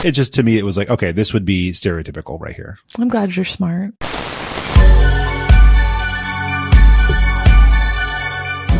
It just, to me, it was like, okay, this would be stereotypical right here. I'm glad you're smart.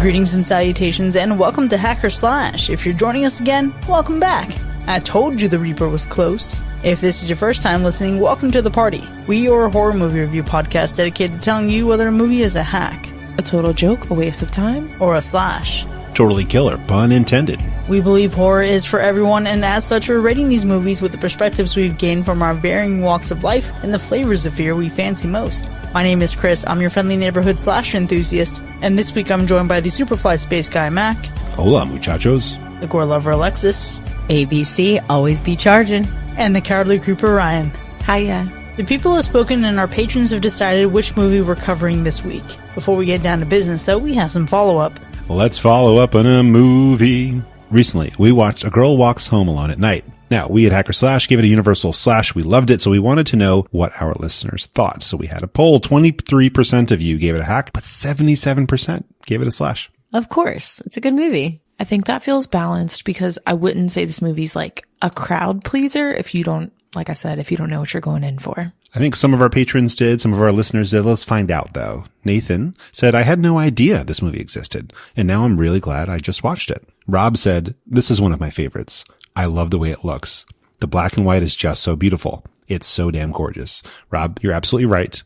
Greetings and salutations, and welcome to Hacker Slash. If you're joining us again, welcome back. I told you the Reaper was close. If this is your first time listening, welcome to the party. We are a horror movie review podcast dedicated to telling you whether a movie is a hack, A total joke, a waste of time, or a slash. Totally killer, pun intended. We believe horror is for everyone, and as such, we're rating these movies with the perspectives we've gained from our varying walks of life and the flavors of fear we fancy most. My name is Chris, I'm your friendly neighborhood slasher enthusiast, and this week I'm joined by the Superfly Space Guy Mac. Hola, muchachos. The Gore Lover Alexis. ABC, always be charging. And the Cowardly Creeper Ryan. Hiya. The people have spoken and our patrons have decided which movie we're covering this week. Before we get down to business, though, we have some follow-up. Let's follow up on a movie. Recently, we watched A Girl Walks Home Alone at Night. Now, we at Hacker Slash gave it a universal slash. We loved it, so we wanted to know what our listeners thought. So we had a poll. 23% of you gave it a hack, but 77% gave it a slash. Of course. It's a good movie. I think that feels balanced because I wouldn't say this movie's like a crowd pleaser if you don't, like I said, if you don't know what you're going in for. I think some of our patrons did, some of our listeners did. Let's find out, though. Nathan said, I had no idea this movie existed, and now I'm really glad I just watched it. Rob said, this is one of my favorites. I love the way it looks. The black and white is just so beautiful. It's so damn gorgeous. Rob, you're absolutely right.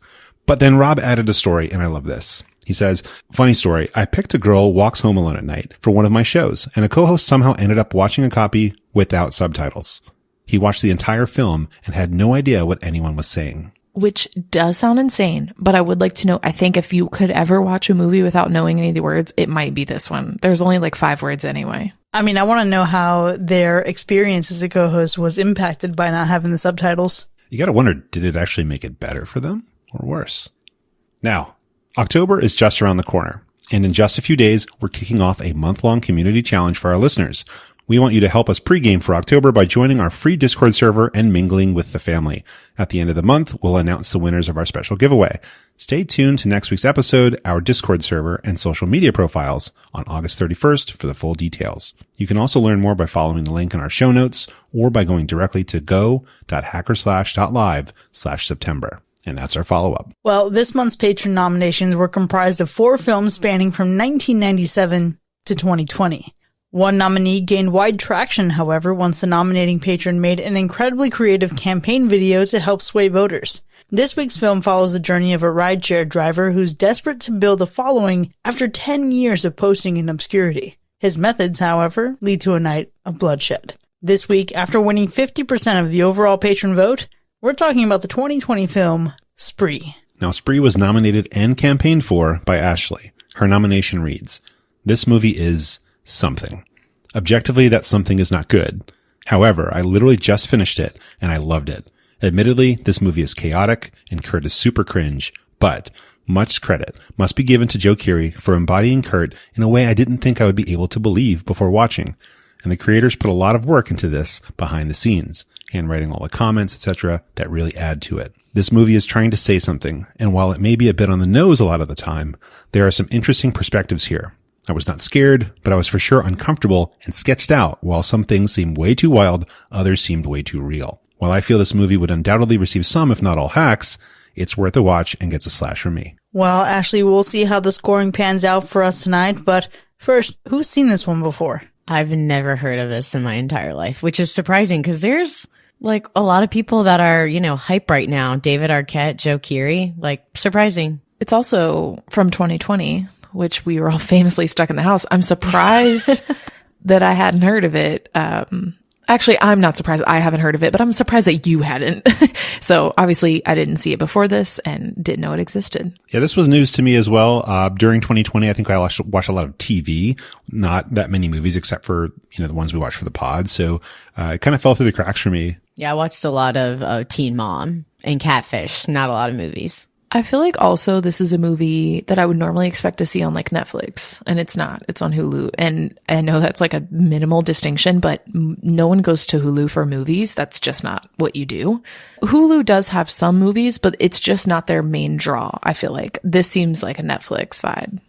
But then Rob added a story, and I love this. He says, funny story, I picked A Girl Walks Home Alone at Night for one of my shows, and a co-host somehow ended up watching a copy without subtitles. He watched the entire film and had no idea what anyone was saying. Which does sound insane, but I would like to know, I think if you could ever watch a movie without knowing any of the words, it might be this one. There's only like 5 words anyway. I mean, I want to know how their experience as a co-host was impacted by not having the subtitles. You gotta wonder, did it actually make it better for them or worse? Now, October is just around the corner, and in just a few days, we're kicking off a month-long community challenge for our listeners. We want you to help us pregame for October by joining our free Discord server and mingling with the family. At the end of the month, we'll announce the winners of our special giveaway. Stay tuned to next week's episode, our Discord server, and social media profiles on August 31st for the full details. You can also learn more by following the link in our show notes or by going directly to go.hackerslash.live/September. And that's our follow-up. Well, this month's patron nominations were comprised of 4 films spanning from 1997 to 2020. One nominee gained wide traction, however, once the nominating patron made an incredibly creative campaign video to help sway voters. This week's film follows the journey of a rideshare driver who's desperate to build a following after 10 years of posting in obscurity. His methods, however, lead to a night of bloodshed. This week, after winning 50% of the overall patron vote, we're talking about the 2020 film, Spree. Now, Spree was nominated and campaigned for by Ashley. Her nomination reads, this movie is something. Objectively, that something is not good. However, I literally just finished it, and I loved it. Admittedly, this movie is chaotic, and Kurt is super cringe, but much credit must be given to Joe Keery for embodying Kurt in a way I didn't think I would be able to believe before watching. And the creators put a lot of work into this behind the scenes, handwriting all the comments, etc., that really add to it. This movie is trying to say something, and while it may be a bit on the nose a lot of the time, there are some interesting perspectives here. I was not scared, but I was for sure uncomfortable and sketched out. While some things seemed way too wild, others seemed way too real. While I feel this movie would undoubtedly receive some, if not all, hacks, it's worth a watch and gets a slash from me. Well, Ashley, we'll see how the scoring pans out for us tonight, but first, who's seen this one before? I've never heard of this in my entire life, which is surprising because there's like a lot of people that are, hype right now. David Arquette, Joe Keery, like surprising. It's also from 2020, which we were all famously stuck in the house. I'm surprised that I hadn't heard of it. Actually, I'm not surprised I haven't heard of it, but I'm surprised that you hadn't. So obviously I didn't see it before this and didn't know it existed. Yeah, this was news to me as well. During 2020, I think I watched a lot of TV, not that many movies except for, the ones we watched for the pod. So it kind of fell through the cracks for me. Yeah, I watched a lot of Teen Mom and Catfish, not a lot of movies. I feel like also this is a movie that I would normally expect to see on like Netflix, and it's not. It's on Hulu. And I know that's like a minimal distinction, but no one goes to Hulu for movies. That's just not what you do. Hulu does have some movies, but it's just not their main draw. I feel like this seems like a Netflix vibe.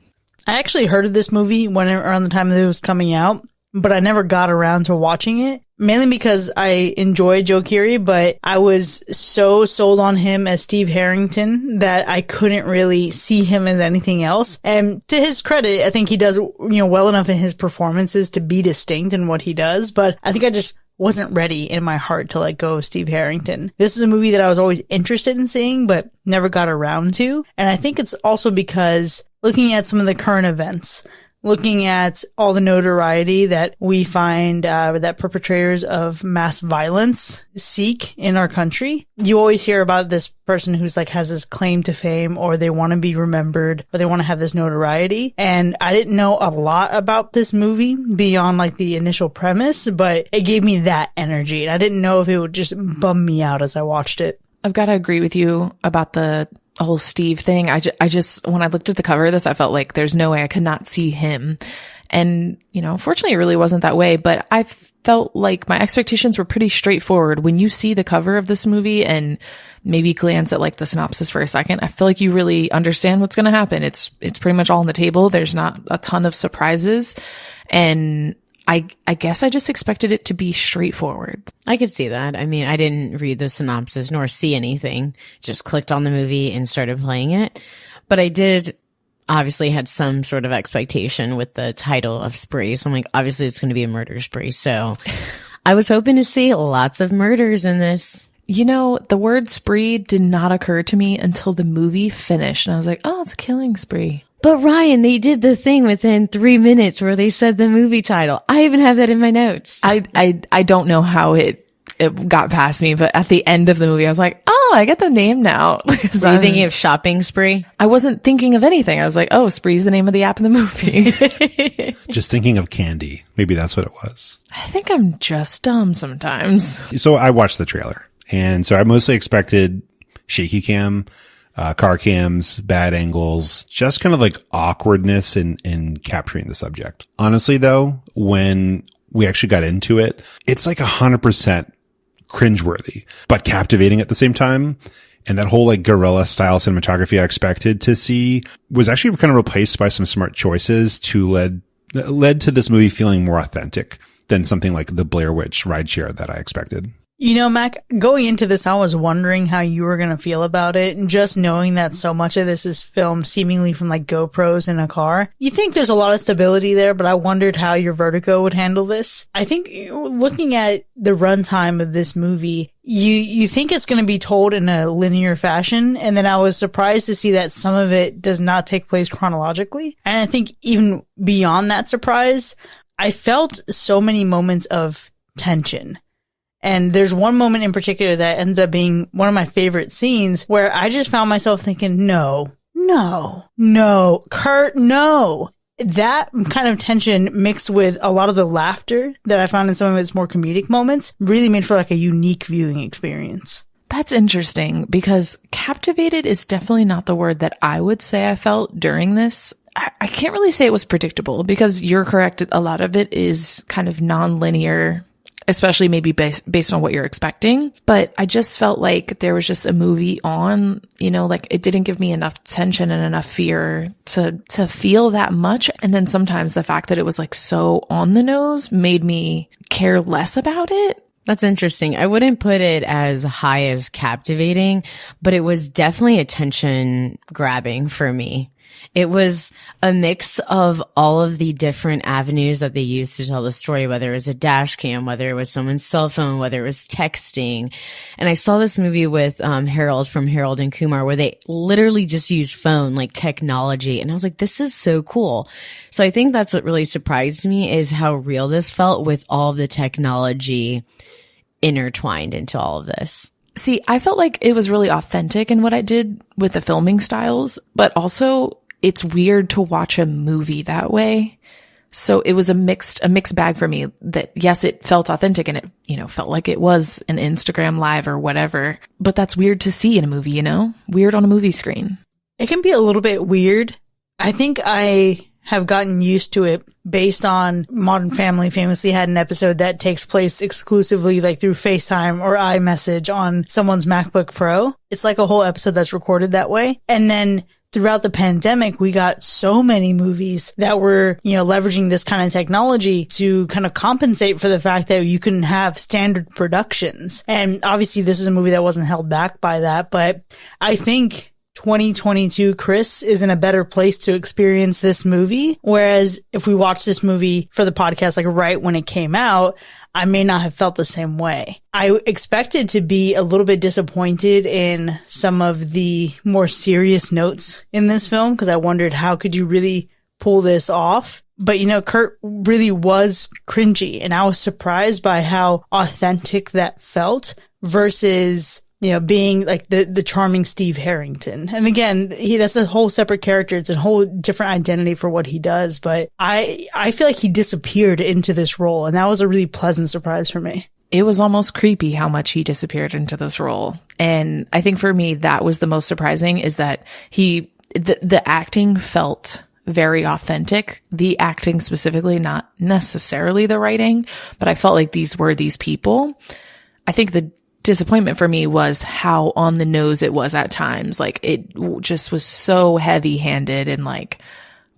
I actually heard of this movie around the time that it was coming out, but I never got around to watching it. mainly because I enjoy Joe Keery, but I was so sold on him as Steve Harrington that I couldn't really see him as anything else. And to his credit, I think he does, well enough in his performances to be distinct in what he does, but I think I just wasn't ready in my heart to let go of Steve Harrington. This is a movie that I was always interested in seeing, but never got around to. And I think it's also because looking at some of the current events, looking at all the notoriety that we find that perpetrators of mass violence seek in our country, you always hear about this person who's like has this claim to fame, or they want to be remembered, or they want to have this notoriety. And I didn't know a lot about this movie beyond like the initial premise, but it gave me that energy. And I didn't know if it would just bum me out as I watched it. I've got to agree with you about the whole Steve thing. I just, when I looked at the cover of this, I felt like there's no way I could not see him. And, fortunately it really wasn't that way, but I felt like my expectations were pretty straightforward. When you see the cover of this movie and maybe glance at like the synopsis for a second, I feel like you really understand what's going to happen. It's pretty much all on the table. There's not a ton of surprises. And I guess I just expected it to be straightforward. I could see that. I mean, I didn't read the synopsis nor see anything. Just clicked on the movie and started playing it. But I did obviously had some sort of expectation with the title of Spree. So I'm like, obviously it's going to be a murder spree. So I was hoping to see lots of murders in this. The word spree did not occur to me until the movie finished. And I was like, oh, it's a killing spree. But Ryan, they did the thing within 3 minutes where they said the movie title. I even have that in my notes. I don't know how it got past me, but at the end of the movie, I was like, oh, I get the name now. Were you thinking of shopping spree? I wasn't thinking of anything. I was like, oh, Spree's the name of the app in the movie. Just thinking of candy. Maybe that's what it was. I think I'm just dumb sometimes. So I watched the trailer, and so I mostly expected shaky cam, car cams, bad angles, just kind of like awkwardness in capturing the subject. Honestly, though, when we actually got into it, it's like 100% cringeworthy, but captivating at the same time. And that whole like guerrilla style cinematography I expected to see was actually kind of replaced by some smart choices led to this movie feeling more authentic than something like the Blair Witch rideshare that I expected. Mac, going into this, I was wondering how you were going to feel about it. And just knowing that so much of this is filmed seemingly from like GoPros in a car, you think there's a lot of stability there, but I wondered how your Vertigo would handle this. I think looking at the runtime of this movie, you think it's going to be told in a linear fashion. And then I was surprised to see that some of it does not take place chronologically. And I think even beyond that surprise, I felt so many moments of tension. And there's one moment in particular that ended up being one of my favorite scenes where I just found myself thinking, no, Kurt, no. That kind of tension mixed with a lot of the laughter that I found in some of its more comedic moments really made for like a unique viewing experience. That's interesting because captivated is definitely not the word that I would say I felt during this. I can't really say it was predictable because you're correct. A lot of it is kind of non-linear, especially maybe based on what you're expecting. But I just felt like there was just a movie on, like it didn't give me enough tension and enough fear to feel that much. And then sometimes the fact that it was like so on the nose made me care less about it. That's interesting. I wouldn't put it as high as captivating, but it was definitely attention grabbing for me. It was a mix of all of the different avenues that they used to tell the story, whether it was a dash cam, whether it was someone's cell phone, whether it was texting. And I saw this movie with Harold from Harold and Kumar where they literally just used phone, like technology. And I was like, this is so cool. So I think that's what really surprised me is how real this felt with all of the technology intertwined into all of this. See, I felt like it was really authentic in what I did with the filming styles, but also it's weird to watch a movie that way. So it was a mixed bag for me that yes, it felt authentic and it, felt like it was an Instagram live or whatever, but that's weird to see in a movie, weird on a movie screen. It can be a little bit weird. I think I have gotten used to it based on Modern Family famously had an episode that takes place exclusively like through FaceTime or iMessage on someone's MacBook Pro. It's like a whole episode that's recorded that way. And then throughout the pandemic, we got so many movies that were, leveraging this kind of technology to kind of compensate for the fact that you couldn't have standard productions. And obviously this is a movie that wasn't held back by that, but I think 2022 Chris is in a better place to experience this movie. Whereas if we watched this movie for the podcast, like right when it came out, I may not have felt the same way. I expected to be a little bit disappointed in some of the more serious notes in this film because I wondered how could you really pull this off? But Kurt really was cringy and I was surprised by how authentic that felt versus being like the charming Steve Harrington. And again, that's a whole separate character. It's a whole different identity for what he does. But I feel like he disappeared into this role. And that was a really pleasant surprise for me. It was almost creepy how much he disappeared into this role. And I think for me, that was the most surprising is that the acting felt very authentic. The acting specifically, not necessarily the writing, but I felt like these were these people. I think the disappointment for me was how on the nose it was at times. Like it just was so heavy handed and like,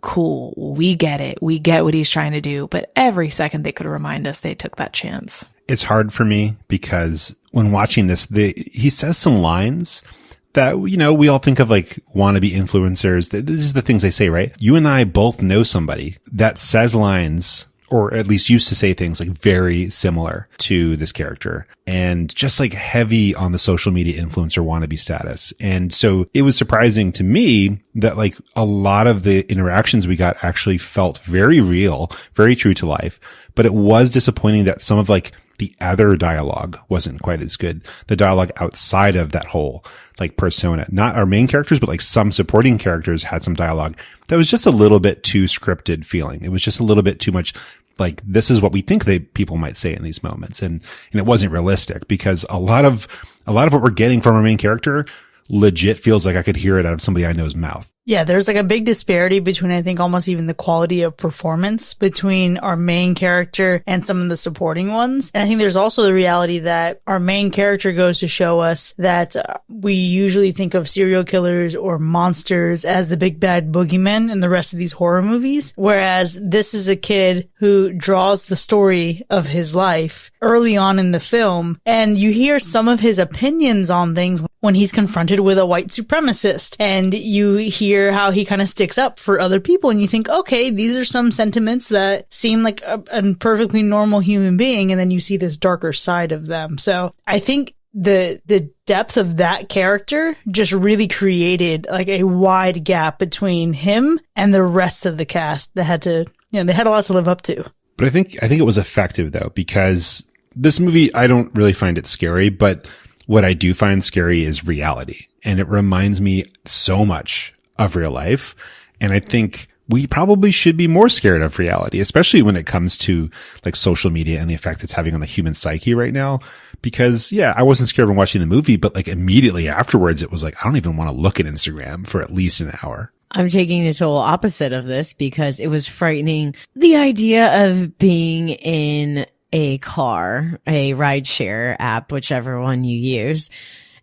cool, we get it. We get what he's trying to do. But every second they could remind us they took that chance. It's hard for me because when watching this, he says some lines that, we all think of like wannabe influencers. This is the things they say, right? You and I both know somebody that says lines or at least used to say things like very similar to this character and just like heavy on the social media influencer wannabe status. And so it was surprising to me that like a lot of the interactions we got actually felt very real, very true to life. But it was disappointing that some of like the other dialogue wasn't quite as good. The dialogue outside of that whole like persona, not our main characters, but like some supporting characters had some dialogue that was just a little bit too scripted feeling. It was just a little bit too much like this is what we think people might say in these moments. And it wasn't realistic because a lot of what we're getting from our main character legit feels like I could hear it out of somebody I know's mouth. Yeah, there's like a big disparity between, I think, almost even the quality of performance between our main character and some of the supporting ones. And I think there's also the reality that our main character goes to show us that we usually think of serial killers or monsters as the big bad boogeymen in the rest of these horror movies. Whereas this is a kid who draws the story of his life early on in the film. And you hear some of his opinions on things when he's confronted with a white supremacist. And you hear how he kind of sticks up for other people and you think, okay, these are some sentiments that seem like a perfectly normal human being. And then you see this darker side of them. So I think the depth of that character just really created like a wide gap between him and the rest of the cast that had to, they had a lot to live up to. But I think it was effective though, because this movie, I don't really find it scary, but what I do find scary is reality. And it reminds me so much of real life. And I think we probably should be more scared of reality, especially when it comes to like social media and the effect it's having on the human psyche right now. Because yeah, I wasn't scared when watching the movie, but like immediately afterwards, it was like, I don't even want to look at Instagram for at least an hour. I'm taking the total opposite of this because it was frightening. The idea of being in a car, a rideshare app, whichever one you use,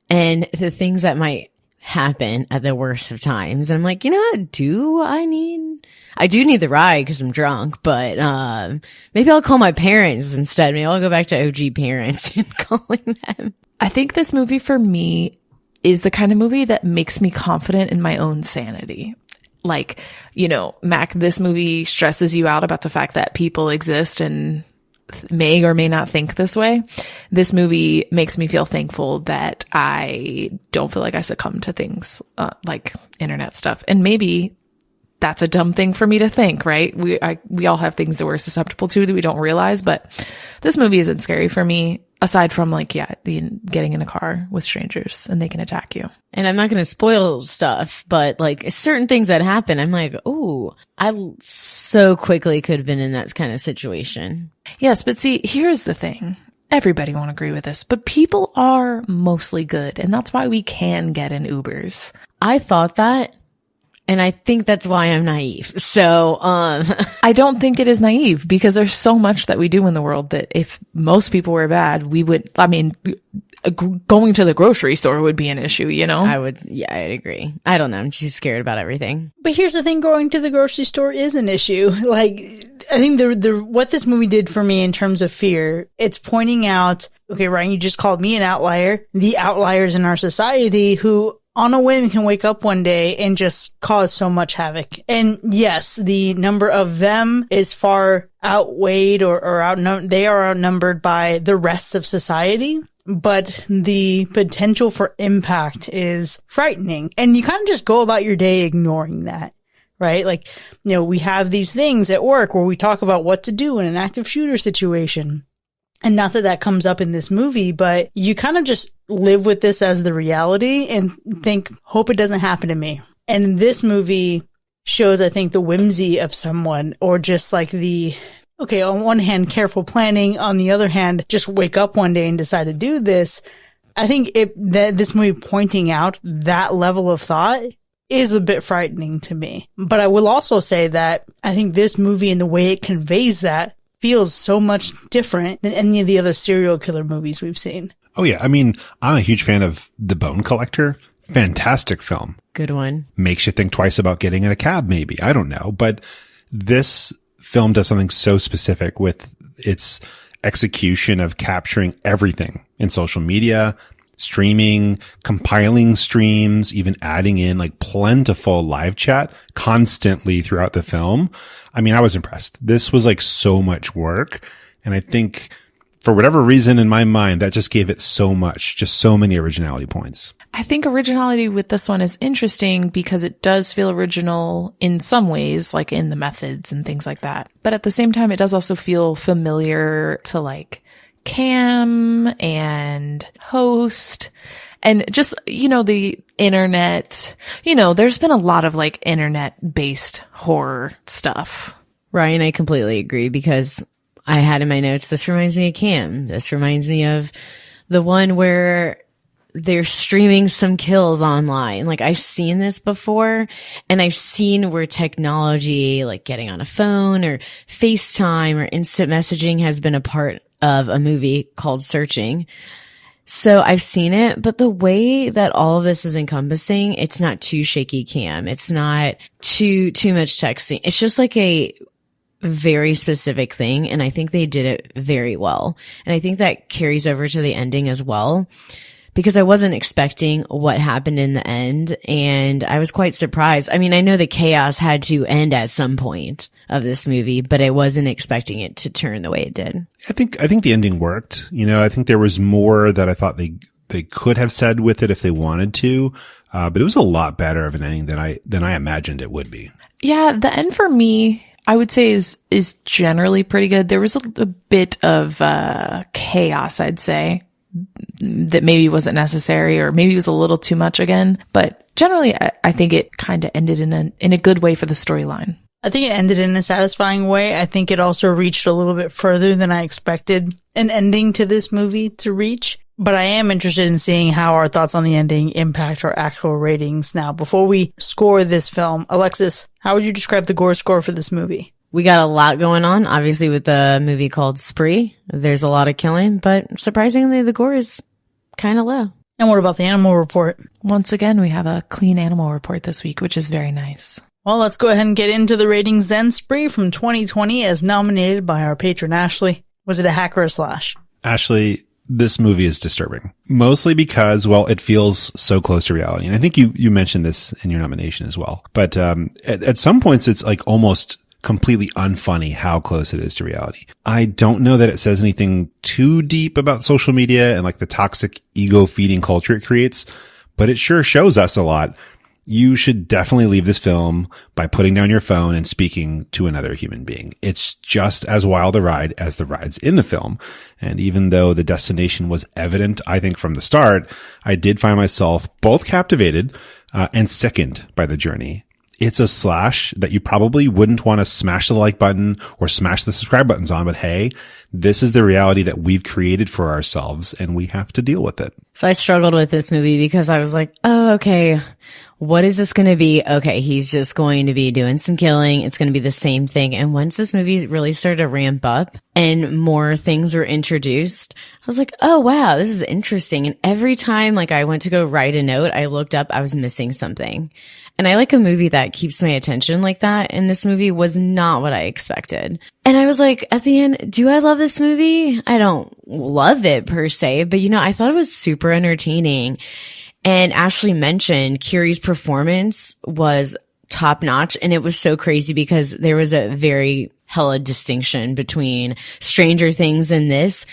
and the things that might happen at the worst of times. And I'm like, what I do need the ride because I'm drunk, but maybe I'll call my parents instead. Maybe I'll go back to OG parents and calling them. I think this movie for me is the kind of movie that makes me confident in my own sanity. Like, Mac, this movie stresses you out about the fact that people exist and may or may not think this way. This movie makes me feel thankful that I don't feel like I succumb to things like internet stuff. And maybe that's a dumb thing for me to think, right? We all have things that we're susceptible to that we don't realize, but this movie isn't scary for me aside from getting in a car with strangers and they can attack you. And I'm not going to spoil stuff, but like certain things that happen, I'm like, ooh, I so quickly could have been in that kind of situation. Yes, but see, here's the thing. Everybody won't agree with this, but people are mostly good. And that's why we can get in Ubers. I thought that. And I think that's why I'm naive. So, I don't think it is naive because there's so much that we do in the world that if most people were bad, going to the grocery store would be an issue, you know? I'd agree. I don't know. I'm just scared about everything. But here's the thing, going to the grocery store is an issue. Like, I think the what this movie did for me in terms of fear, it's pointing out, okay, Ryan, you just called me an outlier, the outliers in our society who on a whim can wake up one day and just cause so much havoc. And yes, the number of them is far outweighed or outnumbered. They are outnumbered by the rest of society. But the potential for impact is frightening. And you kind of just go about your day ignoring that, right? Like, you know, we have these things at work where we talk about what to do in an active shooter situation. And not that that comes up in this movie, but you kind of just live with this as the reality and think, hope it doesn't happen to me. And this movie shows, I think, the whimsy of someone, or just like okay, on one hand, careful planning. On the other hand, just wake up one day and decide to do this. I think this movie pointing out that level of thought is a bit frightening to me. But I will also say that I think this movie and the way it conveys that feels so much different than any of the other serial killer movies we've seen. Oh, yeah. I mean, I'm a huge fan of The Bone Collector. Fantastic film. Good one. Makes you think twice about getting in a cab, maybe. I don't know. But this film does something so specific with its execution of capturing everything in social media, streaming, compiling streams, even adding in like plentiful live chat constantly throughout the film. I mean, I was impressed. This was like so much work. And I think for whatever reason in my mind, that just gave it so much, just so many originality points. I think originality with this one is interesting because it does feel original in some ways, like in the methods and things like that. But at the same time, it does also feel familiar to like Cam and Host and just, you know, the internet. You know, there's been a lot of like internet based horror stuff. Ryan, I completely agree because I had in my notes, this reminds me of Cam. This reminds me of the one where they're streaming some kills online. Like I've seen this before, and I've seen where technology, like getting on a phone or FaceTime or instant messaging, has been a part of a movie called Searching. So I've seen it, but the way that all of this is encompassing, it's not too shaky cam. It's not too much texting. It's just like a very specific thing. And I think they did it very well. And I think that carries over to the ending as well, because I wasn't expecting what happened in the end, and I was quite surprised. I mean, I know the chaos had to end at some point of this movie, but I wasn't expecting it to turn the way it did. I think the ending worked. You know, I think there was more that I thought they could have said with it if they wanted to, but it was a lot better of an ending than I imagined it would be. Yeah, the end for me, I would say is generally pretty good. There was a bit of chaos, I'd say, that maybe wasn't necessary, or maybe was a little too much again. But generally, I think it kind of ended in a good way for the storyline. I think it ended in a satisfying way. I think it also reached a little bit further than I expected an ending to this movie to reach. But I am interested in seeing how our thoughts on the ending impact our actual ratings. Now, before we score this film, Alexis, how would you describe the Gore score for this movie? We got a lot going on, obviously, with the movie called Spree. There's a lot of killing, but surprisingly, the gore is kind of low. And what about the animal report? Once again, we have a clean animal report this week, which is very nice. Well, let's go ahead and get into the ratings then. Spree from 2020 as nominated by our patron Ashley. Was it a hack or a slash? Ashley, this movie is disturbing. Mostly because, well, it feels so close to reality. And I think you mentioned this in your nomination as well. But at some points, it's like almost completely unfunny how close it is to reality. I don't know that it says anything too deep about social media and like the toxic ego feeding culture it creates, but it sure shows us a lot. You should definitely leave this film by putting down your phone and speaking to another human being. It's just as wild a ride as the rides in the film. And even though the destination was evident, I think from the start, I did find myself both captivated and sickened by the journey. It's a slash that you probably wouldn't want to smash the like button or smash the subscribe buttons on, but hey, this is the reality that we've created for ourselves and we have to deal with it. So I struggled with this movie because I was like, oh, okay, what is this going to be? Okay, he's just going to be doing some killing. It's going to be the same thing. And once this movie really started to ramp up and more things were introduced, I was like, oh, wow, this is interesting. And every time like I went to go write a note, I looked up, I was missing something. And I like a movie that keeps my attention like that. And this movie was not what I expected. And I was like, at the end, do I love this movie? I don't love it per se, but I thought it was super entertaining. And Ashley mentioned Curie's performance was top notch. And it was so crazy because there was a very hella distinction between Stranger Things and this.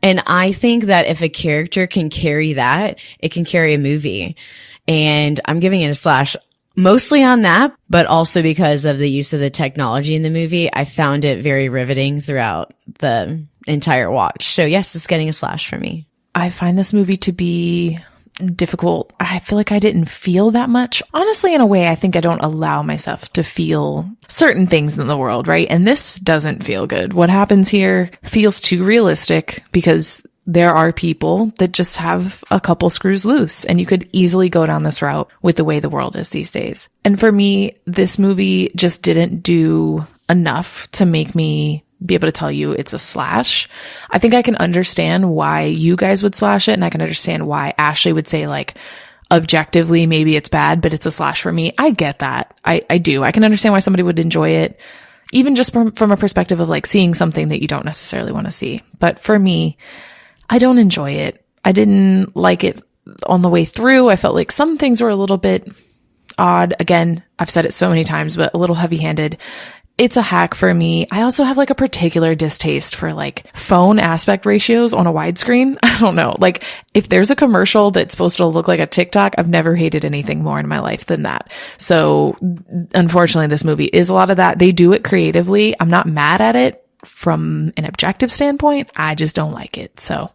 And I think that if a character can carry that, it can carry a movie. And I'm giving it a slash mostly on that, but also because of the use of the technology in the movie. I found it very riveting throughout the entire watch. So yes, it's getting a slash for me. I find this movie to be difficult. I feel like I didn't feel that much. Honestly, in a way, I think I don't allow myself to feel certain things in the world, right? And this doesn't feel good. What happens here feels too realistic because there are people that just have a couple screws loose, and you could easily go down this route with the way the world is these days. And for me, this movie just didn't do enough to make me be able to tell you it's a slash. I think I can understand why you guys would slash it, and I can understand why Ashley would say like objectively maybe it's bad, but it's a slash for me. I get that. I do. I can understand why somebody would enjoy it, even just from a perspective of like seeing something that you don't necessarily want to see. But for me, I don't enjoy it. I didn't like it on the way through. I felt like some things were a little bit odd. Again, I've said it so many times, but a little heavy-handed. It's a hack for me. I also have like a particular distaste for like phone aspect ratios on a widescreen. I don't know. Like if there's a commercial that's supposed to look like a TikTok, I've never hated anything more in my life than that. So unfortunately, this movie is a lot of that. They do it creatively. I'm not mad at it from an objective standpoint. I just don't like it. So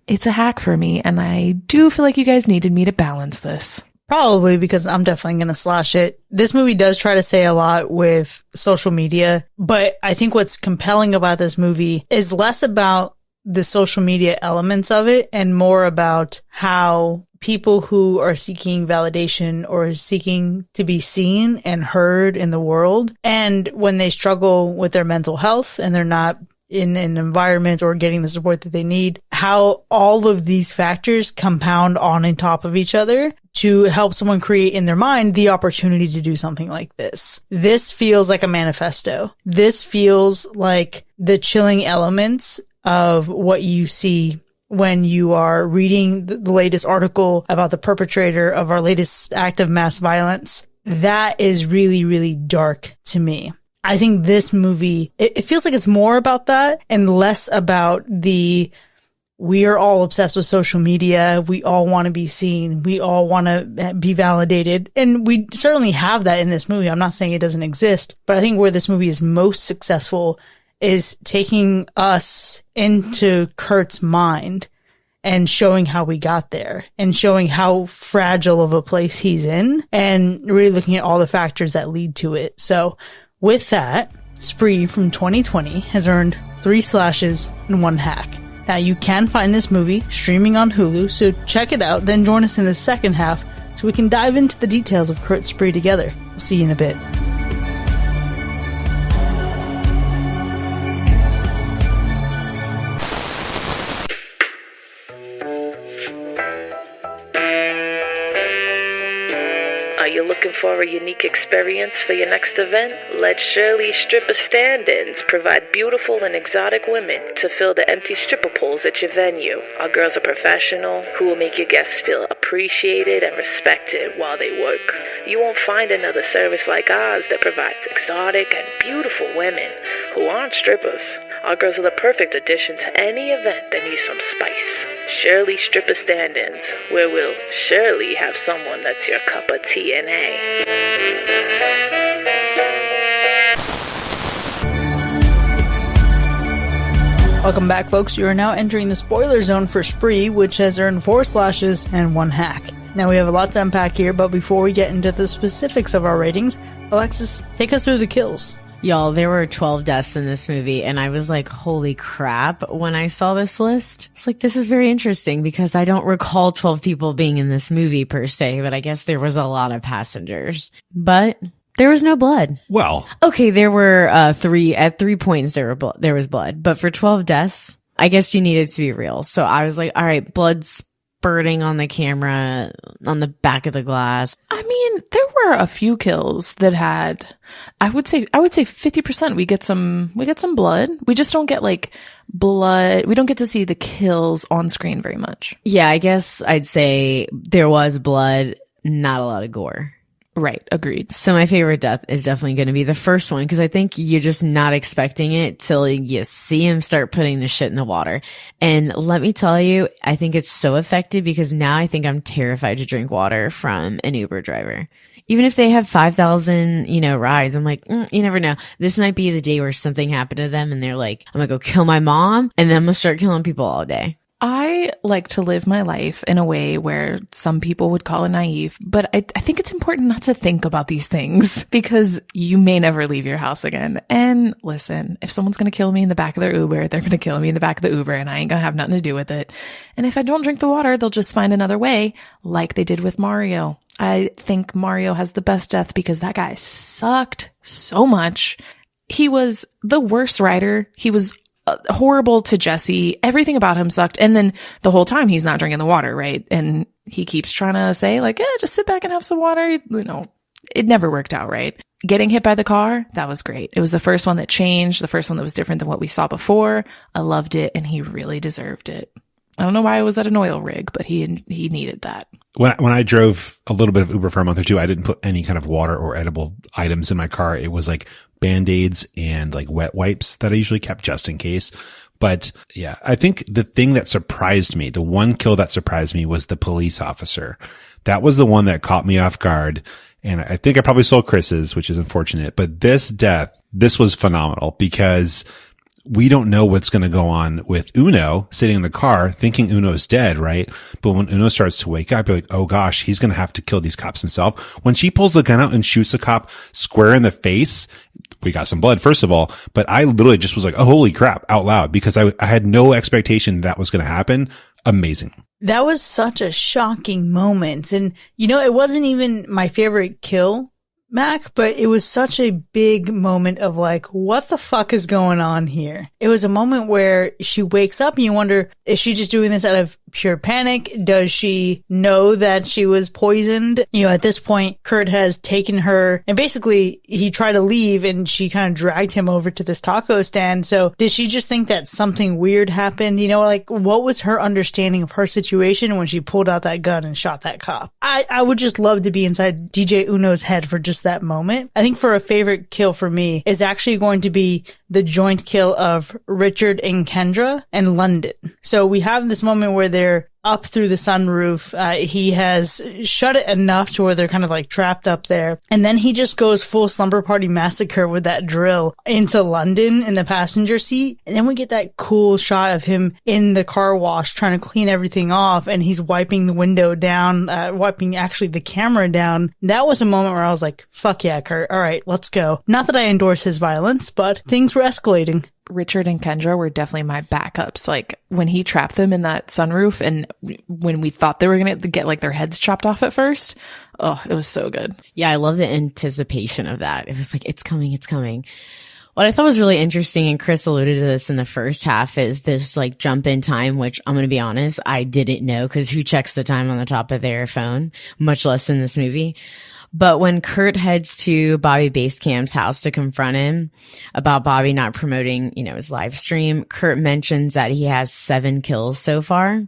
it's a hack for me. And I do feel like you guys needed me to balance this. Probably because I'm definitely going to slash it. This movie does try to say a lot with social media, but I think what's compelling about this movie is less about the social media elements of it and more about how people who are seeking validation or seeking to be seen and heard in the world, and when they struggle with their mental health and they're not in an environment or getting the support that they need, how all of these factors compound on top of each other to help someone create in their mind the opportunity to do something like this. This feels like a manifesto. This feels like the chilling elements of what you see when you are reading the latest article about the perpetrator of our latest act of mass violence. That is really, really dark to me. I think this movie, it feels like it's more about that and less about we are all obsessed with social media. We all want to be seen. We all want to be validated. And we certainly have that in this movie. I'm not saying it doesn't exist, but I think where this movie is most successful is taking us into Kurt's mind and showing how we got there and showing how fragile of a place he's in and really looking at all the factors that lead to it. So with that, Spree from 2020 has earned 3 slashes and 1 hack. Now you can find this movie streaming on Hulu, so check it out, then join us in the second half so we can dive into the details of Kurt's Spree together. We'll see you in a bit. Are you looking for a unique experience for your next event? Let Shirley's Stripper Stand-Ins provide beautiful and exotic women to fill the empty stripper poles at your venue. Our girls are professional, who will make your guests feel appreciated and respected while they work. You won't find another service like ours that provides exotic and beautiful women who aren't strippers. Our girls are the perfect addition to any event that needs some spice. Shirley's Stripper Stand-Ins, where we'll surely have someone that's your cup of TNA. Welcome back, folks. You are now entering the spoiler zone for Spree, which has earned 4 slashes and 1 hack. Now we have a lot to unpack here, but before we get into the specifics of our ratings, Alexis, take us through the kills. Y'all, there were 12 deaths in this movie, and I was like, holy crap, when I saw this list. It's like, this is very interesting because I don't recall 12 people being in this movie per se, but I guess there was a lot of passengers. But there was no blood. Well, Okay, there were 3 points there was blood, but for 12 deaths, I guess you needed to be real. So I was like, all right, blood spurting on the camera, on the back of the glass. I mean, there were a few kills that had, I would say 50% we get some blood. We just don't get like blood. We don't get to see the kills on screen very much. Yeah, I guess I'd say there was blood, not a lot of gore. Right. Agreed. So my favorite death is definitely going to be the first one because I think you're just not expecting it till you see him start putting the shit in the water. And let me tell you, I think it's so effective because now I think I'm terrified to drink water from an Uber driver. Even if they have 5,000, rides, I'm like, you never know. This might be the day where something happened to them and they're like, I'm going to go kill my mom and then I'm going to start killing people all day. I like to live my life in a way where some people would call it naive, but I think it's important not to think about these things because you may never leave your house again. And listen, if someone's going to kill me in the back of their Uber, they're going to kill me in the back of the Uber and I ain't going to have nothing to do with it. And if I don't drink the water, they'll just find another way like they did with Mario. I think Mario has the best death because that guy sucked so much. He was the worst rider. He was horrible to Jesse. Everything about him sucked. And then the whole time he's not drinking the water, right? And he keeps trying to say like, just sit back and have some water. It never worked out, right? Getting hit by the car, that was great. It was the first one that changed, the first one that was different than what we saw before. I loved it and he really deserved it. I don't know why I was at an oil rig, but he needed that. When I drove a little bit of Uber for a month or two, I didn't put any kind of water or edible items in my car. It was like Band-Aids and like wet wipes that I usually kept just in case. But yeah, I think the thing that surprised me, the one kill that surprised me was the police officer. That was the one that caught me off guard. And I think I probably stole Chris's, which is unfortunate. But this death, this was phenomenal because we don't know what's going to go on with Uno sitting in the car thinking Uno's dead, right? But when Uno starts to wake up, you're like, oh gosh, he's going to have to kill these cops himself. When she pulls the gun out and shoots the cop square in the face, we got some blood, first of all, but I literally just was like, oh, holy crap, out loud, because I had no expectation that was going to happen. Amazing. That was such a shocking moment. And, it wasn't even my favorite kill, Mac, but it was such a big moment of like, what the fuck is going on here? It was a moment where she wakes up and you wonder, is she just doing this out of pure panic? Does she know that she was poisoned? At this point, Kurt has taken her and basically he tried to leave and she kind of dragged him over to this taco stand. So did she just think that something weird happened? What was her understanding of her situation when she pulled out that gun and shot that cop? I would just love to be inside DJ Uno's head for just that moment. I think for a favorite kill for me is actually going to be the joint kill of Richard and Kendra and London. So we have this moment where they're up through the sunroof. He has shut it enough to where they're kind of like trapped up there. And then he just goes full slumber party massacre with that drill into London in the passenger seat. And then we get that cool shot of him in the car wash trying to clean everything off. And he's wiping the window down, wiping actually the camera down. That was a moment where I was like, fuck yeah, Kurt. All right, let's go. Not that I endorse his violence, but things were escalating. Richard and Kendra were definitely my backups. Like when he trapped them in that sunroof and when we thought they were going to get like their heads chopped off at first. Oh, it was so good. Yeah, I love the anticipation of that. It was like, it's coming, it's coming. What I thought was really interesting, and Chris alluded to this in the first half, is this like jump in time, which I'm going to be honest, I didn't know because who checks the time on the top of their phone, much less in this movie. But when Kurt heads to Bobby Basecamp's house to confront him about Bobby not promoting, his live stream, Kurt mentions that he has 7 kills so far.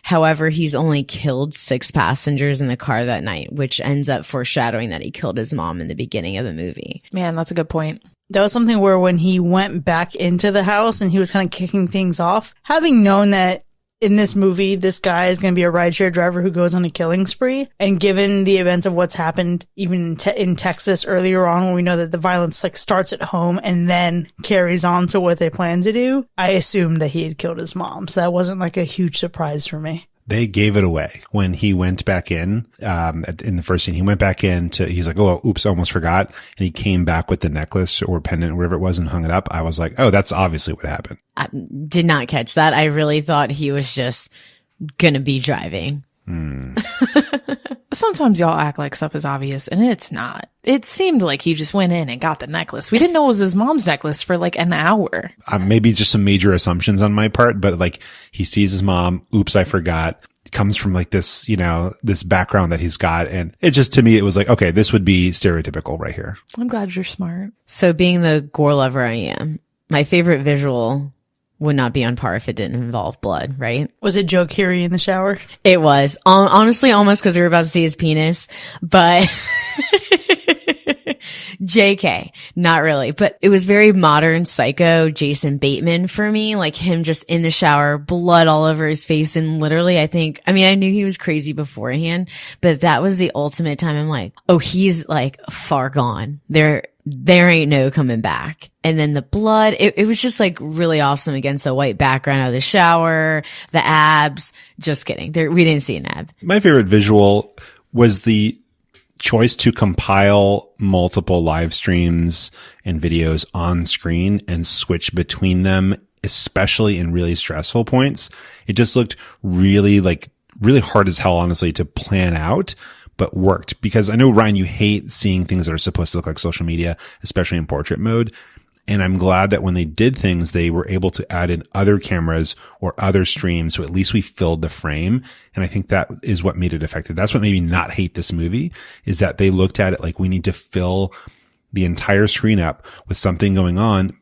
However, he's only killed 6 passengers in the car that night, which ends up foreshadowing that he killed his mom in the beginning of the movie. Man, that's a good point. That was something where when he went back into the house and he was kind of kicking things off, having known that in this movie, this guy is going to be a rideshare driver who goes on a killing spree. And given the events of what's happened, even in Texas earlier on, when we know that the violence like starts at home and then carries on to what they plan to do, I assumed that he had killed his mom. So that wasn't like a huge surprise for me. They gave it away when he went back in the first scene. He went back he's like, oh, oops, almost forgot. And he came back with the necklace or pendant, whatever it was, and hung it up. I was like, oh, that's obviously what happened. I did not catch that. I really thought he was just going to be driving. Sometimes y'all act like stuff is obvious and it's not. It seemed like he just went in and got the necklace. We didn't know it was his mom's necklace for like an hour. Maybe just some major assumptions on my part, but like he sees his mom. Oops, I forgot. It comes from like this, this background that he's got. And it just, to me, it was like, okay, this would be stereotypical right here. I'm glad you're smart. So being the gore lover I am, my favorite visual would not be on par if it didn't involve blood, right? Was it Joe Keery in the shower? It was. Honestly, almost because we were about to see his penis, but JK, not really. But it was very modern psycho Jason Bateman for me, like him just in the shower, blood all over his face. And literally, I knew he was crazy beforehand, but that was the ultimate time I'm like, oh, he's like far gone. There ain't no coming back. And then the blood, it was just like really awesome against the white background of the shower, the abs. Just kidding. We didn't see an ab. My favorite visual was the choice to compile multiple live streams and videos on screen and switch between them, especially in really stressful points. It just looked really hard as hell, honestly, to plan out, but worked. Because I know, Ryan, you hate seeing things that are supposed to look like social media, especially in portrait mode. And I'm glad that when they did things, they were able to add in other cameras or other streams. So at least we filled the frame. And I think that is what made it effective. That's what made me not hate this movie, is that they looked at it like we need to fill the entire screen up with something going on.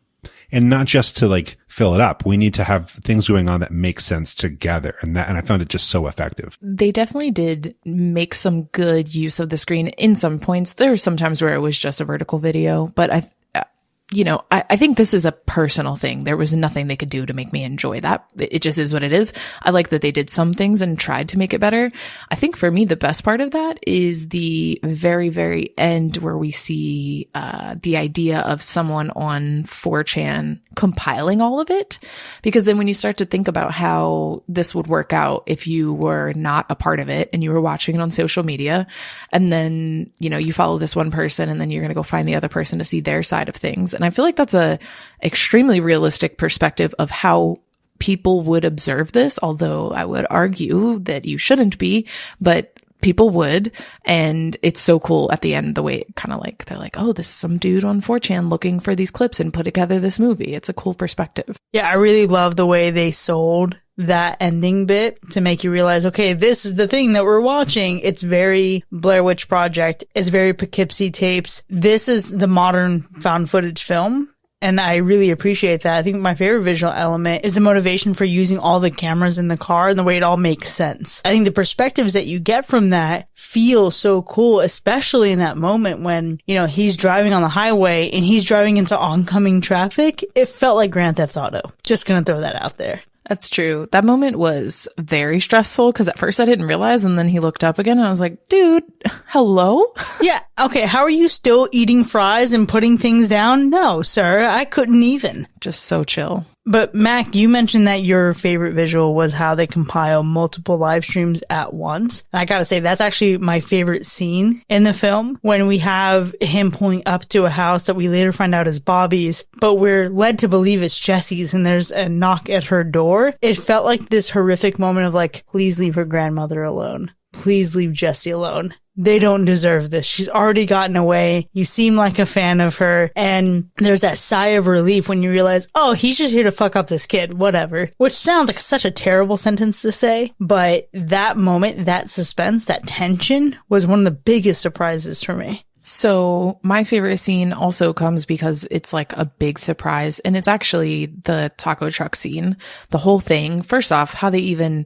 And not just to like fill it up. We need to have things going on that make sense together. And I found it just so effective. They definitely did make some good use of the screen in some points. There were some times where it was just a vertical video, but I think this is a personal thing. There was nothing they could do to make me enjoy that. It just is what it is. I like that they did some things and tried to make it better. I think for me, the best part of that is the very, very end where we see the idea of someone on 4chan compiling all of it. Because then when you start to think about how this would work out if you were not a part of it and you were watching it on social media, and then, you follow this one person and then you're going to go find the other person to see their side of things. And I feel like that's a extremely realistic perspective of how people would observe this, although I would argue that you shouldn't be, but people would. And it's so cool at the end, the way it kind of like, they're like, oh, this is some dude on 4chan looking for these clips and put together this movie. It's a cool perspective. Yeah, I really love the way they sold that ending bit to make you realize, okay, this is the thing that we're watching. It's very Blair Witch Project. It's very Poughkeepsie Tapes. This is the modern found footage film. And I really appreciate that. I think my favorite visual element is the motivation for using all the cameras in the car and the way it all makes sense. I think the perspectives that you get from that feel so cool, especially in that moment when, he's driving on the highway and he's driving into oncoming traffic. It felt like Grand Theft Auto. Just gonna throw that out there. That's true. That moment was very stressful because at first I didn't realize, and then he looked up again and I was like, dude, hello? Yeah. Okay. How are you still eating fries and putting things down? No, sir. I couldn't even. Just so chill. But Mac, you mentioned that your favorite visual was how they compile multiple live streams at once. And I gotta say, that's actually my favorite scene in the film, when we have him pulling up to a house that we later find out is Bobby's, but we're led to believe it's Jesse's, and there's a knock at her door. It felt like this horrific moment of like, please leave her grandmother alone. Please leave Jessie alone. They don't deserve this. She's already gotten away. You seem like a fan of her. And there's that sigh of relief when you realize, oh, he's just here to fuck up this kid, whatever. Which sounds like such a terrible sentence to say. But that moment, that suspense, that tension was one of the biggest surprises for me. So my favorite scene also comes because it's like a big surprise, and it's actually the taco truck scene. The whole thing, first off, how they even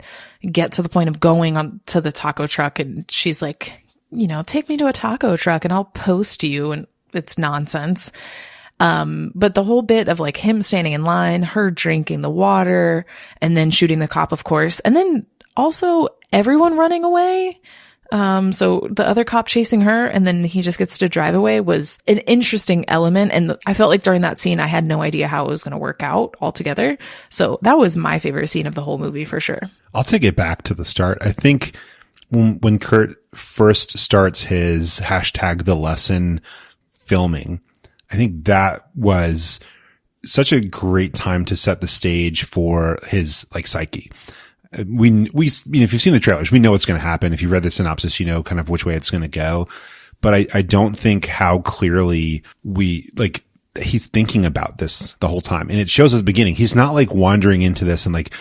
get to the point of going on to the taco truck, and she's like, take me to a taco truck and I'll post you, and it's nonsense. But the whole bit of like him standing in line, her drinking the water, and then shooting the cop, of course, and then also everyone running away. So the other cop chasing her and then he just gets to drive away was an interesting element. And I felt like during that scene, I had no idea how it was going to work out altogether. So that was my favorite scene of the whole movie for sure. I'll take it back to the start. I think when Kurt first starts his #TheLesson filming, I think that was such a great time to set the stage for his like psyche. We, if you've seen the trailers, we know what's going to happen. If you read the synopsis, you know kind of which way it's going to go. But I don't think how clearly he's thinking about this the whole time. And it shows at the beginning. He's not like wandering into this and like,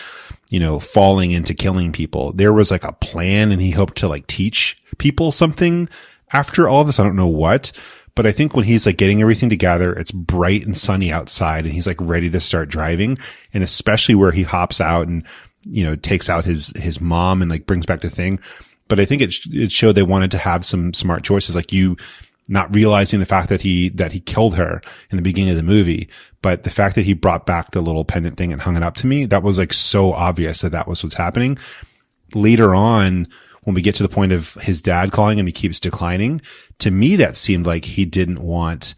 falling into killing people. There was like a plan and he hoped to like teach people something after all this. I don't know what, but I think when he's like getting everything together, it's bright and sunny outside and he's like ready to start driving. And especially where he hops out and, takes out his mom and like brings back the thing. But I think it showed they wanted to have some smart choices, like you not realizing the fact that he killed her in the beginning of the movie, but the fact that he brought back the little pendant thing and hung it up to me, that was like so obvious that was what's happening. Later on, when we get to the point of his dad calling him, he keeps declining. To me, that seemed like he didn't want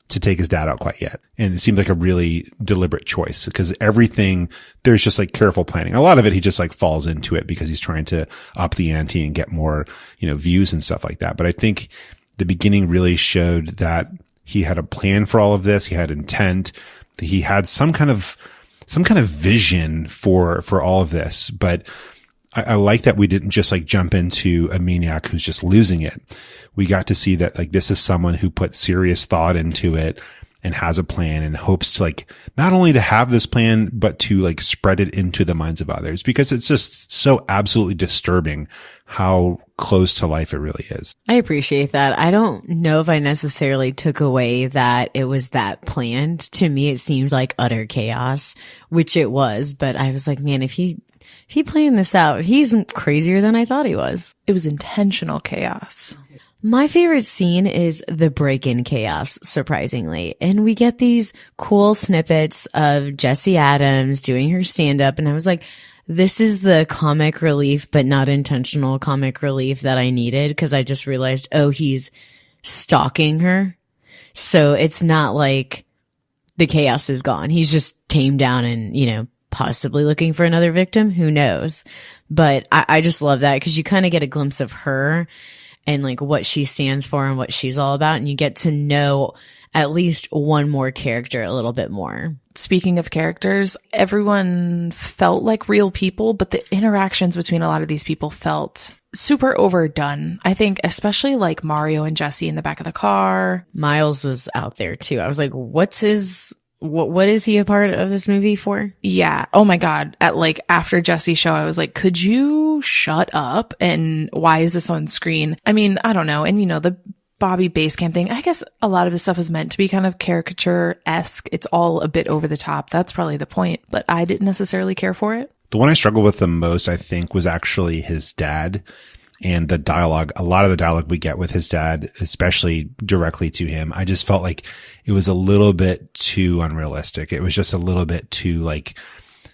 to take his dad out quite yet. And it seemed like a really deliberate choice because everything, there's just like careful planning. A lot of it, he just like falls into it because he's trying to up the ante and get more, views and stuff like that. But I think the beginning really showed that he had a plan for all of this. He had intent. He had some kind of vision for all of this. But I like that we didn't just like jump into a maniac who's just losing it. We got to see that like this is someone who put serious thought into it and has a plan and hopes to like not only to have this plan, but to like spread it into the minds of others because it's just so absolutely disturbing how close to life it really is. I appreciate that. I don't know if I necessarily took away that it was that planned. To me, it seemed like utter chaos, which it was. But I was like, man, if he planned this out, he's crazier than I thought he was. It was intentional chaos. My favorite scene is the break-in chaos, surprisingly. And we get these cool snippets of Jessie Adams doing her stand-up. And I was like, this is the comic relief, but not intentional comic relief that I needed. Because I just realized, he's stalking her. So it's not like the chaos is gone. He's just tamed down and, possibly looking for another victim. Who knows? But I just love that because you kind of get a glimpse of her and like what she stands for and what she's all about. And you get to know at least one more character a little bit more. Speaking of characters, everyone felt like real people, but the interactions between a lot of these people felt super overdone. I think especially like Mario and Jesse in the back of the car. Miles was out there too. I was like, what is he a part of this movie for? Yeah. Oh my God. After Jesse's show, I was like, could you shut up? And why is this on screen? I mean, I don't know. And the Bobby Basecamp thing, I guess a lot of this stuff was meant to be kind of caricature-esque. It's all a bit over the top. That's probably the point, but I didn't necessarily care for it. The one I struggled with the most, I think, was actually his dad. And the dialogue, a lot of the dialogue we get with his dad, especially directly to him, I just felt like it was a little bit too unrealistic. It was just a little bit too like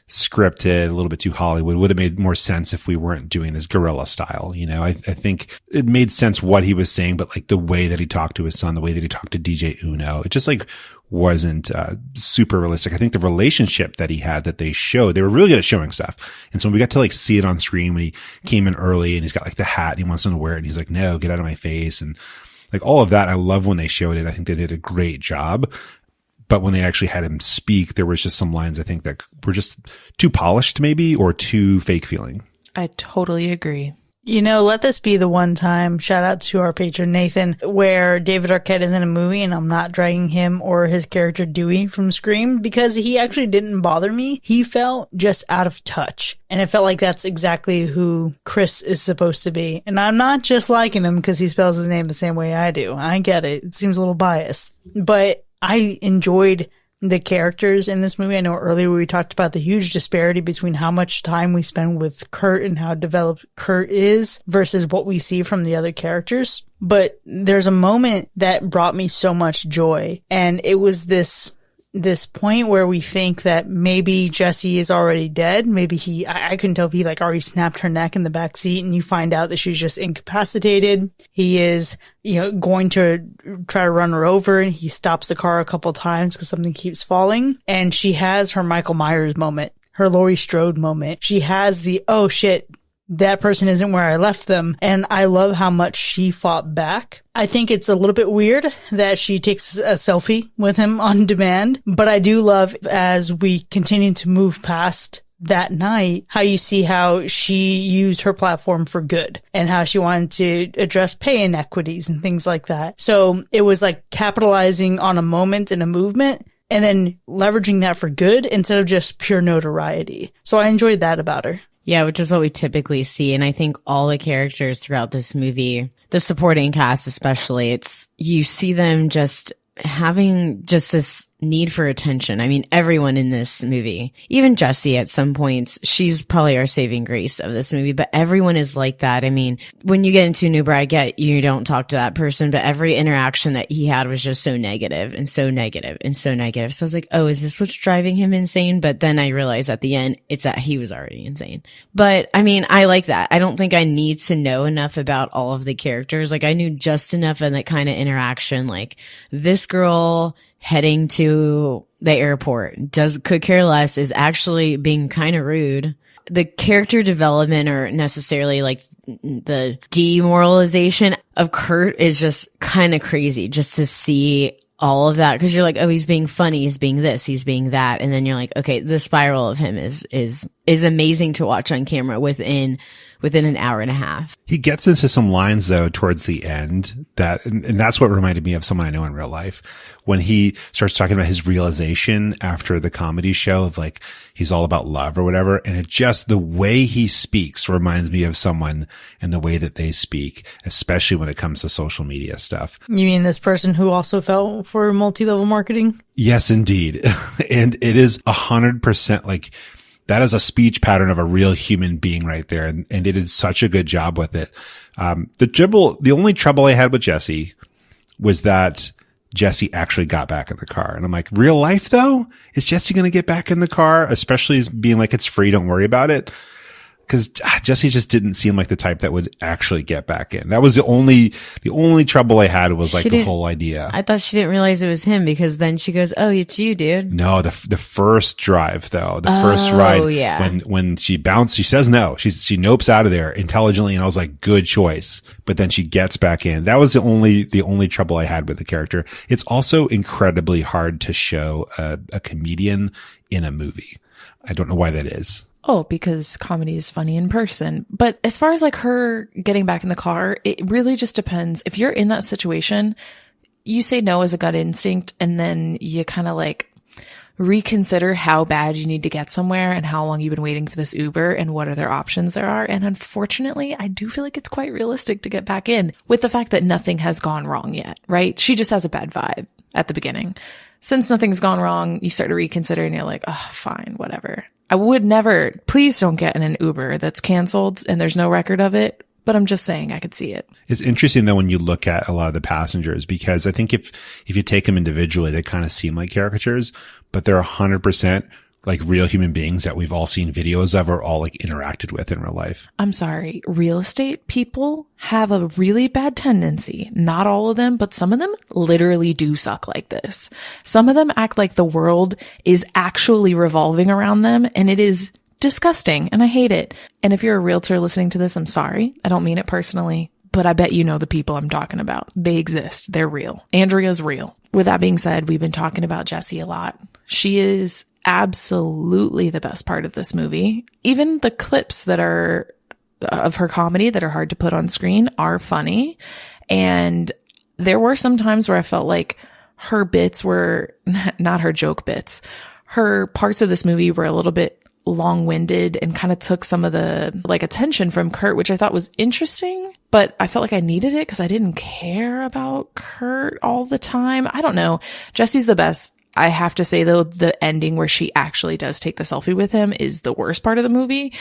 scripted, a little bit too Hollywood. Would have made more sense if we weren't doing this guerrilla style. I think it made sense what he was saying, but like the way that he talked to his son, the way that he talked to DJ Uno, it just like wasn't super realistic. I think the relationship that he had that they showed, they were really good at showing stuff. And so when we got to like see it on screen when he came in early and he's got like the hat and he wants them to wear it and he's like, no, get out of my face. And like all of that, I love when they showed it. I think they did a great job. But when they actually had him speak, there was just some lines I think that were just too polished maybe or too fake feeling. I totally agree. Let this be the one time, shout out to our patron Nathan, where David Arquette is in a movie and I'm not dragging him or his character Dewey from Scream because he actually didn't bother me. He felt just out of touch. And it felt like that's exactly who Chris is supposed to be. And I'm not just liking him because he spells his name the same way I do. I get it. It seems a little biased. But I enjoyed the characters in this movie. I know earlier we talked about the huge disparity between how much time we spend with Kurt and how developed Kurt is versus what we see from the other characters. But there's a moment that brought me so much joy. And it was this this point where we think that maybe Jesse is already dead. Maybe I couldn't tell if he like already snapped her neck in the back seat, and you find out that she's just incapacitated. He is, going to try to run her over, and he stops the car a couple times because something keeps falling. And she has her Michael Myers moment, her Laurie Strode moment. She has the, oh shit, that person isn't where I left them. And I love how much she fought back. I think it's a little bit weird that she takes a selfie with him on demand, but I do love, as we continue to move past that night, how you see how she used her platform for good and how she wanted to address pay inequities and things like that. So it was like capitalizing on a moment and a movement and then leveraging that for good instead of just pure notoriety. So I enjoyed that about her. Yeah, which is what we typically see. And I think all the characters throughout this movie, the supporting cast especially, you see them just having just this need for attention. I mean, everyone in this movie, even Jessie at some points, she's probably our saving grace of this movie, but everyone is like that. I mean, when you get into Newbra, I get you don't talk to that person, but every interaction that he had was just so negative and so negative and so negative. So I was like, oh, is this what's driving him insane? But then I realized at the end, it's that he was already insane. But I mean, I like that. I don't think I need to know enough about all of the characters. Like I knew just enough in that kind of interaction. Like this girl heading to the airport could care less, is actually being kind of rude. The character development, or necessarily like the demoralization of Kurt, is just kind of crazy just to see all of that, because you're like, oh, he's being funny, he's being this, he's being that, and then you're like, okay, the spiral of him is amazing to watch on camera within an hour and a half. He gets into some lines though towards the end and that's what reminded me of someone I know in real life, when he starts talking about his realization after the comedy show of like, he's all about love or whatever. And it just, the way he speaks reminds me of someone and the way that they speak, especially when it comes to social media stuff. You mean this person who also fell for multi-level marketing? Yes, indeed. And it is 100% like, that is a speech pattern of a real human being right there. And they did such a good job with it. The only trouble I had with Jesse was that Jesse actually got back in the car. And I'm like, real life though? Is Jesse going to get back in the car? Especially as being like, it's free, don't worry about it. Because Jesse just didn't seem like the type that would actually get back in. That was the only trouble I had was like the whole idea. I thought she didn't realize it was him, because then she goes, "Oh, it's you, dude." No, the first drive though, first ride, yeah. when she bounced, she says no. She nopes out of there intelligently, and I was like, good choice. But then she gets back in. That was the only trouble I had with the character. It's also incredibly hard to show a comedian in a movie. I don't know why that is. Oh, because comedy is funny in person. But as far as like her getting back in the car, it really just depends. If you're in that situation, you say no as a gut instinct, and then you kind of like reconsider how bad you need to get somewhere and how long you've been waiting for this Uber and what other options there are. And unfortunately, I do feel like it's quite realistic to get back in with the fact that nothing has gone wrong yet, right? She just has a bad vibe at the beginning. Since nothing's gone wrong, you start to reconsider and you're like, oh, fine, whatever. I would never, please don't get in an Uber that's canceled and there's no record of it. But I'm just saying I could see it. It's interesting though when you look at a lot of the passengers, because I think if you take them individually, they kind of seem like caricatures, but they're 100% like real human beings that we've all seen videos of or all like interacted with in real life. I'm sorry. Real estate people have a really bad tendency. Not all of them, but some of them literally do suck like this. Some of them act like the world is actually revolving around them, and it is disgusting, and I hate it. And if you're a realtor listening to this, I'm sorry. I don't mean it personally, but I bet you know the people I'm talking about. They exist. They're real. Andrea's real. With that being said, we've been talking about Jessie a lot. She is absolutely the best part of this movie. Even the clips that are of her comedy that are hard to put on screen are funny. And there were some times where I felt like her bits were not her joke bits. Her parts of this movie were a little bit long-winded and kind of took some of the like attention from Kurt, which I thought was interesting, but I felt like I needed it because I didn't care about Kurt all the time. I don't know. Jessie's the best. I have to say though, the ending where she actually does take the selfie with him is the worst part of the movie.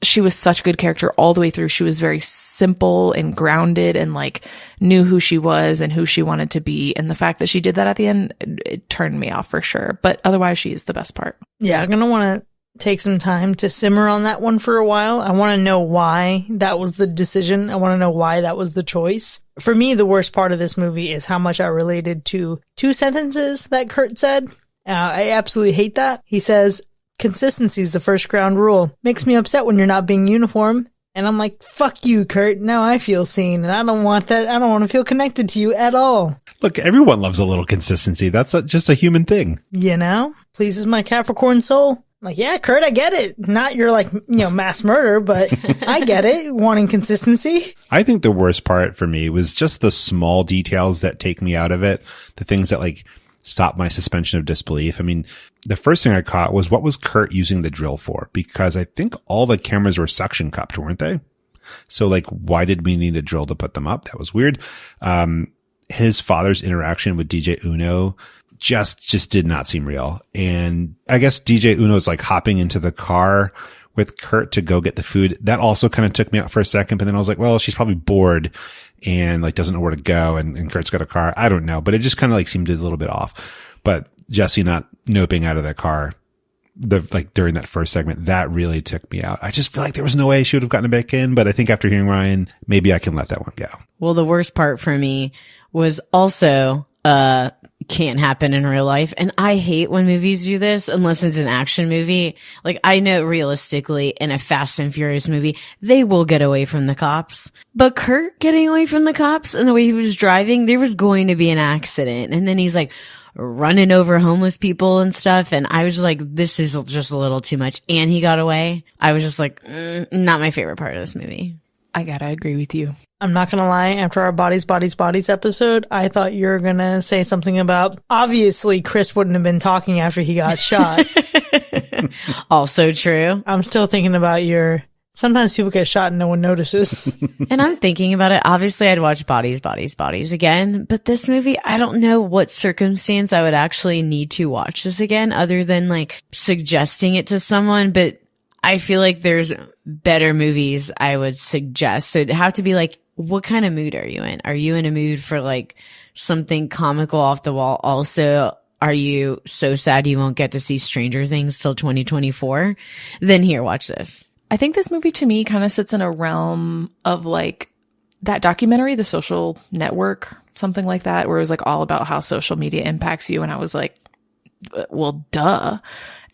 she was such a good character all the way through. She was very simple and grounded and like knew who she was and who she wanted to be. And the fact that she did that at the end, it turned me off for sure. But otherwise, she is the best part. Yeah, I'm going to want to take some time to simmer on that one for a while. I want to know why that was the decision. I want to know why that was the choice. For me, the worst part of this movie is how much I related to 2 sentences that Kurt said. I absolutely hate that. He says, "Consistency is the first ground rule. Makes me upset when you're not being uniform." And I'm like, fuck you, Kurt. Now I feel seen, and I don't want that. I don't want to feel connected to you at all. Look, everyone loves a little consistency. That's just a human thing. You know? Pleases my Capricorn soul. Like, yeah, Kurt, I get it. Not your, like, mass murder, but I get it. Wanting consistency. I think the worst part for me was just the small details that take me out of it. The things that, like, stop my suspension of disbelief. I mean, the first thing I caught was, what was Kurt using the drill for? Because I think all the cameras were suction cupped, weren't they? So, like, why did we need a drill to put them up? That was weird. His father's interaction with DJ Uno just did not seem real. And I guess DJ Uno's like hopping into the car with Kurt to go get the food. That also kind of took me out for a second, but then I was like, well, she's probably bored and like doesn't know where to go. And Kurt's got a car. I don't know, but it just kind of like seemed a little bit off. But Jesse not noping out of that car, during that first segment, that really took me out. I just feel like there was no way she would have gotten back in, but I think after hearing Ryan, maybe I can let that one go. Well, the worst part for me was also, can't happen in real life. And I hate when movies do this unless it's an action movie. Like, I know realistically in a Fast and Furious movie, they will get away from the cops. But Kurt getting away from the cops and the way he was driving, there was going to be an accident. And then he's like running over homeless people and stuff. And I was like, this is just a little too much. And he got away. I was just like, not my favorite part of this movie. I gotta agree with you. I'm not going to lie, after our Bodies episode, I thought you were going to say something about, obviously, Chris wouldn't have been talking after he got shot. Also true. I'm still thinking about sometimes people get shot and no one notices. And I'm thinking about it. Obviously, I'd watch Bodies again. But this movie, I don't know what circumstance I would actually need to watch this again other than like suggesting it to someone. But I feel like there's better movies I would suggest. So it'd have to be like, what kind of mood are you in? Are you in a mood for like something comical off the wall? Also, are you so sad you won't get to see Stranger Things till 2024? Then here, watch this. I think this movie to me kind of sits in a realm of like that documentary, The Social Network, something like that, where it was like all about how social media impacts you. And I was like, well, duh.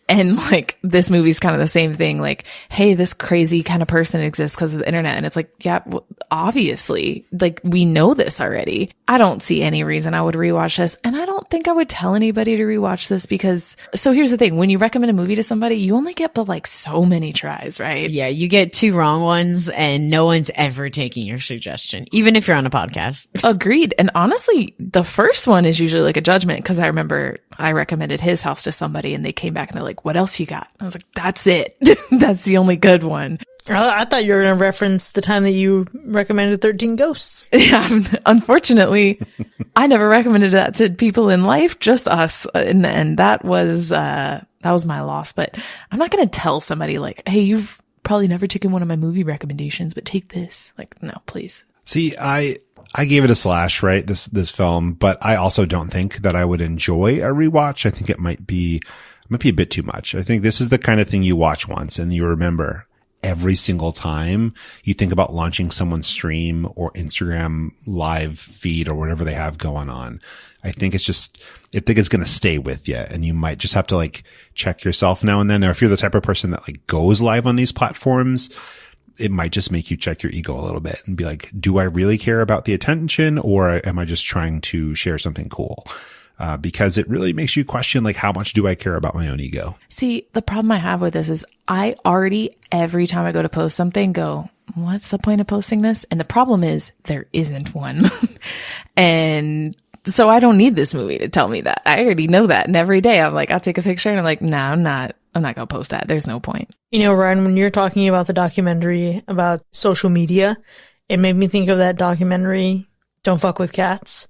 And like, this movie's kind of the same thing. Like, hey, this crazy kind of person exists because of the internet. And it's like, yeah, well, obviously, like, we know this already. I don't see any reason I would rewatch this. And I don't think I would tell anybody to rewatch this because, so here's the thing. When you recommend a movie to somebody, you only get but like so many tries, right? Yeah, you get 2 wrong ones and no one's ever taking your suggestion, even if you're on a podcast. Agreed. And honestly, the first one is usually like a judgment because I remember I recommended His House to somebody and they came back and they're like, what else you got? I was like, that's it. That's the only good one. I thought you were going to reference the time that you recommended 13 Ghosts. Yeah, unfortunately, I never recommended that to people in life, just us in the end. That was my loss. But I'm not going to tell somebody like, hey, you've probably never taken one of my movie recommendations, but take this. Like, no, please. See, I gave it a slash, right? This film, but I also don't think that I would enjoy a rewatch. I think it might be a bit too much. I think this is the kind of thing you watch once and you remember every single time you think about launching someone's stream or Instagram live feed or whatever they have going on. I think it's going to stay with you and you might just have to like check yourself now and then. Or if you're the type of person that like goes live on these platforms, it might just make you check your ego a little bit and be like, do I really care about the attention or am I just trying to share something cool? Because it really makes you question, like, how much do I care about my own ego? See, the problem I have with this is I already, every time I go to post something, go, what's the point of posting this? And the problem is there isn't one. And so I don't need this movie to tell me that. I already know that. And every day I'm like, I'll take a picture and I'm like, nah, I'm not going to post that. There's no point. You know, Ryan, when you're talking about the documentary about social media, it made me think of that documentary, Don't Fuck with Cats.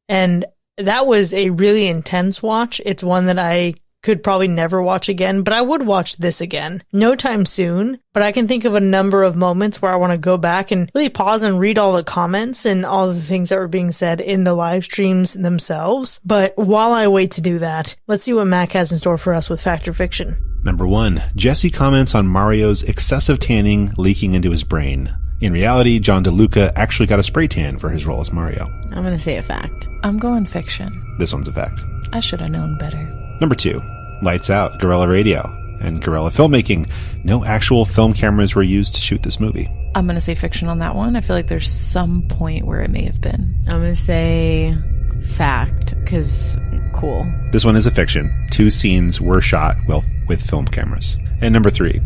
And that was a really intense watch. It's one that I could probably never watch again, but I would watch this again. No time soon, but I can think of a number of moments where I want to go back and really pause and read all the comments and all the things that were being said in the live streams themselves. But while I wait to do that, let's see what Mac has in store for us with Fact or Fiction. Number 1. Jesse comments on Mario's excessive tanning leaking into his brain. In reality, John DeLuca actually got a spray tan for his role as Mario. I'm going to say a fact. I'm going fiction. This one's a fact. I should have known better. Number 2. Lights Out, Guerrilla Radio, and Guerrilla Filmmaking. No actual film cameras were used to shoot this movie. I'm going to say fiction on that one. I feel like there's some point where it may have been. I'm going to say fact, because cool. This one is a fiction. 2 scenes were shot with film cameras. And number 3.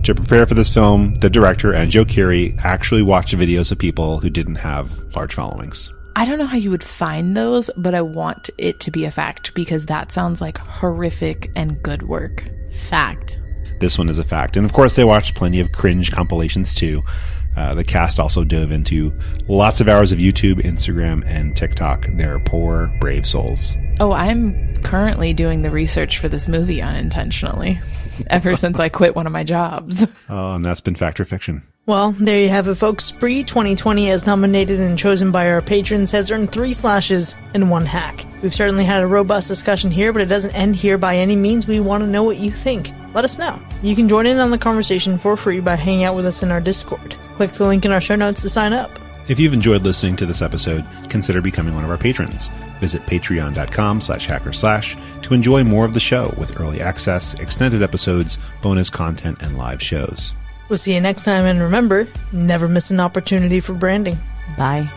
To prepare for this film, the director and Joe Keery actually watched videos of people who didn't have large followings. I don't know how you would find those, but I want it to be a fact because that sounds like horrific and good work. Fact. This one is a fact. And of course, they watched plenty of cringe compilations too. The cast also dove into lots of hours of YouTube, Instagram, and TikTok. They're poor, brave souls. Oh, I'm currently doing the research for this movie unintentionally ever since I quit one of my jobs. Oh, and that's been Fact or Fiction. Well, there you have it, folks. Spree 2020, as nominated and chosen by our patrons, has earned 3 slashes and 1 hack. We've certainly had a robust discussion here, but it doesn't end here by any means. We want to know what you think. Let us know. You can join in on the conversation for free by hanging out with us in our Discord. Click the link in our show notes to sign up. If you've enjoyed listening to this episode, consider becoming one of our patrons. Visit patreon.com/hacker/ to enjoy more of the show with early access, extended episodes, bonus content, and live shows. We'll see you next time, and remember, never miss an opportunity for branding. Bye.